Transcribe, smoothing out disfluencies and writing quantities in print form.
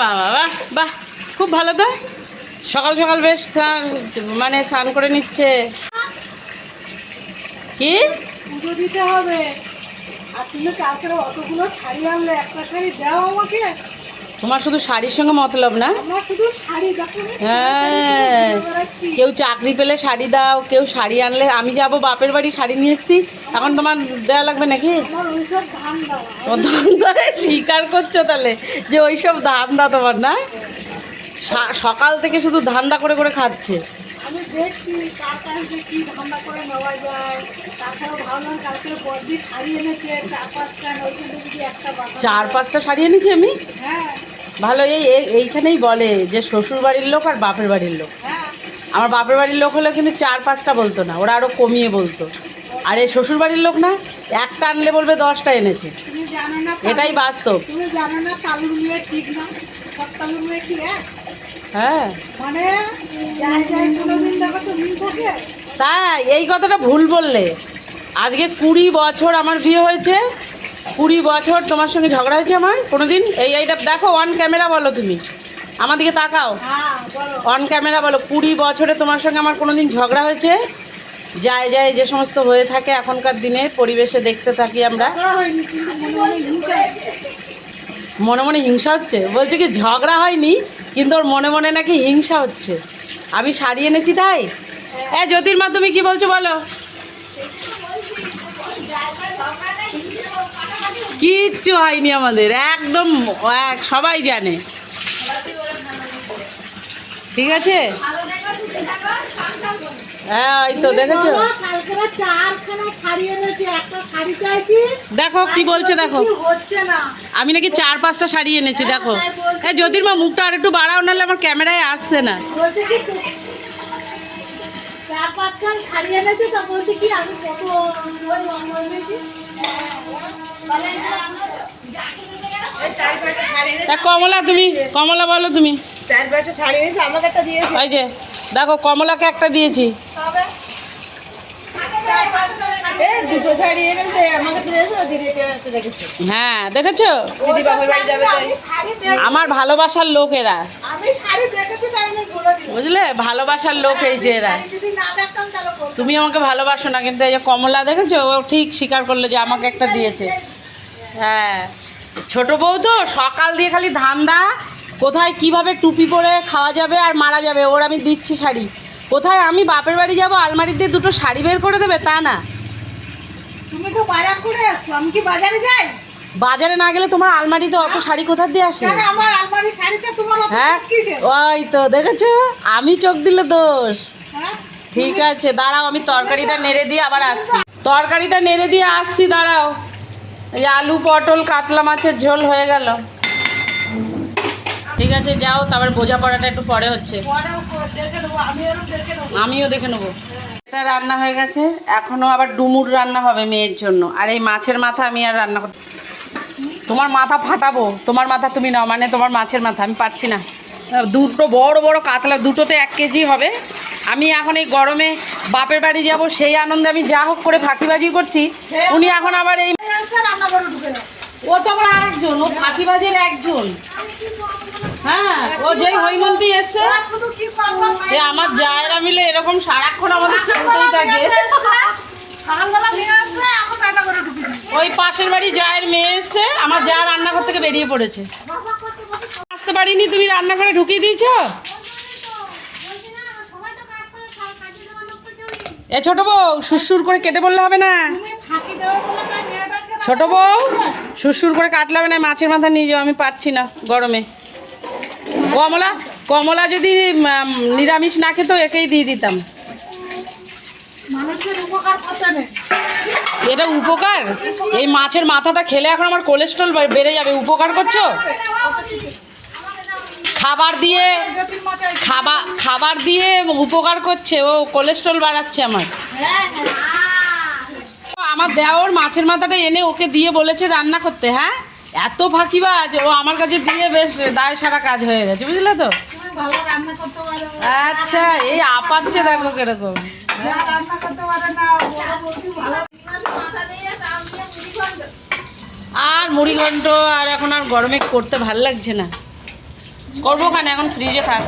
বাহ বাহ বাহ, খুব ভালো তো। সকাল সকাল বেশ স্নান করে নিচ্ছে। কি পুজো দিতে হবে, আর তুমি কালকে অতগুলো শাড়ি আনলে, একটা শাড়ি দাও আমাকে। তোমার শুধু শাড়ির সঙ্গে মতলব না? আমার শুধু শাড়ি দেখো। হ্যাঁ, কেউ চাকরি পেলে শাড়ি দাও, কেউ শাড়ি আনলে। আমি যাবো বাপের বাড়ি, শাড়ি নিয়ে এসছি, এখন তোমার দেওয়া লাগবে নাকি? আমার ওইসব ধান দাও। ও ধান্দা স্বীকার করছো তাহলে যে ওইসব ধান্দা তোমার না? সকাল থেকে শুধু ধান্দা করে করে খাচ্ছে। আমি দেখছি কার কাছে কি ধান্দা করে নেওয়া যায়। তাছাড়াও ভাবলাম কালকে বড়দি শাড়ি এনেছে 4-5টা, ওইখান থেকে যদি একটা বানানো যায়। 4-5টা শাড়ি এনেছি আমি। হ্যাঁ ভালো। এইখানেই বলে যে শ্বশুর বাড়ির লোক আর বাপের বাড়ির লোক। হ্যাঁ, আমার বাপের বাড়ির লোক হলে কিন্তু 4-5টা বলতো না, ওরা আরও কমিয়ে বলতো। আর এই শ্বশুর বাড়ির লোক না, একটা আনলে বলবে 10টা এনেছে। তুমি জানো না, এটাই বাস্তব। তুমি জানো না তালুর মেয়ে ঠিক না, সব তালুর মেয়ে কি এক? হ্যাঁ, মানে যাই যাই কোনোদিন দেখো তো মিল থাকে। তাই এই কথাটা ভুল বললে। আজকে 20 বছর আমার বিয়ে হয়েছে, 20 বছর তোমার সঙ্গে ঝগড়া হয়েছে আমার কোনোদিন? এইটা দেখো, অন ক্যামেরা বলো, তুমি আমার দিকে তাকাও, হ্যাঁ বলো। অন ক্যামেরা বলো। 20 বছরে তোমার সঙ্গে আমার কোনোদিন ঝগড়া হয়েছে? যায় যায় যে সমস্ত হয়ে থাকে এখনকার দিনে পরিবেশে দেখতে থাকি আমরা। ঝগড়া হয়নি, কিন্তু মনে মনে হিংসা হচ্ছে। মনে মনে হিংসা হচ্ছে? বলছে কি ঝগড়া হয়নি, কিন্তু ওর মনে মনে নাকি হিংসা হচ্ছে। আমি শাড়ি এনেছি তাই? জ্যোতির্মা তুমি কি বলছো বলো? কিচ্ছু হয়নি আমাদের, একদম সবাই জানে। ঠিক আছে, হ্যাঁ ওই তো দেখেছো। কালকে 4খানা শাড়ি এনেছি, একটা শাড়ি চাইছি। দেখো কি বলছে, দেখো হচ্ছে না। আমি নাকি 4-5টা শাড়ি এনেছি। দেখো, জ্যোতির্মা মুখটা আর একটু বাড়াও, নাহলে আমার ক্যামেরায় আসছে না। বলছে কি 4-5খান শাড়ি এনেছি, তা বলছে কি আমি কত এনেছি। কমলা তুমি, কমলা বলো তুমি। 4-5টা শাড়ি এনেছি, আমাকে একটা দিয়েছি। ওই যে দেখো, কমলাকে একটা দিয়েছি। দুটো শাড়ি এনেছে, আমাকে দিয়েছে, দিদিকে রেখেছে। হ্যাঁ দেখেছো, দিদি বাপের বাড়ি যাবে তাই। আমার ভালোবাসার লোক এরা, আমি শাড়ি দেখেছি তাই আমি বলে দিই। বুঝলে? ভালোবাসার লোক এই যে এরা। যদি না দেখতাম তাহলে বলতাম। তুমি আমাকে ভালোবাসো না, কিন্তু এই যে কমলা দেখেছো, ও ঠিক স্বীকার করলো যে আমাকে একটা দিয়েছে। হ্যাঁ, ছোট বউ তো সকাল দিয়ে খালি ধান্দা, কোথায় কিভাবে টুপি পরে খাওয়া যাবে আর মারা যাবে। ওর আমি দিচ্ছি শাড়ি, কোথায় আমি বাপের বাড়ি যাব আলমারি দিয়ে দুটো শাড়ি বের করে দেবে তা না। তুমি তো বাজার করে আসছো, আমি কি বাজারে যাই? বাজারে না গেলে তোমার আলমারিতে অত শাড়ি কোথা দিয়ে আসে? কেন আমার আলমারির শাড়িতে তোমার অত হ্যাঁ, কিসের? ওই তো দেখেছো, আমি চোখ দিলে দোষ। হ্যাঁ? ঠিক আছে দাঁড়াও, আমি তরকারিটা নেড়ে দিয়ে আবার আসছি। তরকারিটা নেড়ে দিয়ে আসছি, দাঁড়াও। এই আলু পটল কাতলা মাছের ঝোল হয়ে গেল। ঠিক আছে যাও, তারপর বোঝা পড়াটা একটু পরে হচ্ছে, পরেও দেখে নেবো, দেখে নেবো। আমিও দেখে নেবো। এটা রান্না হয়ে গেছে, এখনও আবার ডুমুর রান্না হবে মেয়ের জন্য। আর এই মাছের মাথা আমি আর রান্না করতে, তোমার মাথা ফাটাবো। তোমার মাথা তুমি নাও, মানে তোমার মাছের মাথা আমি পারছি না। দুটো বড় বড় কাতলা, দুটোতে 1 কেজি হবে। আমি এখন এই গরমে বাপের বাড়ি যাব, সেই আনন্দে আমি যা হোক করে ফাঁকিবাজি করছি। উনি এখন আবার এই, রান্নাঘরে ঢুকে না। ও তো আবার আরেকজন, ও ফাঁকিবাজির একজন। হ্যাঁ, ও যেই হৈমন্তী এসছে, শুধু কি করবো? এ আমার জায়েরা মিলে এরকম সারাক্ষণ আমাদের চলতেই থাকে। সকালবেলা নিয়ে আসছে, এখন রান্নাঘরে ঢুকে না। ওই পাশের বাড়ি জায়ের মেয়ে এসছে, আমার যা রান্নাঘর থেকে বেরিয়ে পড়েছে। আসতে পারিনি, তুমি রান্নাঘরে ঢুকিয়ে দিয়েছো। এ ছোট বউ, সুরসুর করে কেটে বললে হবে না। ফাঁকি দেওয়ার বলে তাই মেয়েটাকে ছোট বউ, সুরসুর করে কাটলে হবে না। মাছের মাথা নিয়ে যাও, আমি পারছি না গরমে। কমলা যদি নিরামিষ না খেতো, একেই দিয়ে দিতাম। মানুষের উপকার করতে নেই। এটা উপকার? এই মাছের মাথাটা খেলে এখন আমার কোলেস্ট্রল বেড়ে যাবে। উপকার করছো? খাবার দিয়ে উপকার করছে, ও কোলেস্ট্রল বাড়াচ্ছে আমার। আমার দেওর মাছের মাথাটা এনে ওকে দিয়ে বলেছে রান্না করতে। হ্যাঁ, এত ফাঁকিবাজ, ও আমার কাছে দিয়ে বেশ দায় সারা কাজ হয়ে গেছে, বুঝলে তো? ভালো রান্না করতে পারো। আচ্ছা, এই আপাচ্ছে দেখো কিরকম। রান্না করতে পারে না, বড় বৌদি ভালো। আর মুড়ি ঘন্ট আর এখন আর গরমে করতে ভাল লাগছে না। করবো কেন, এখন ফ্রিজে থাক।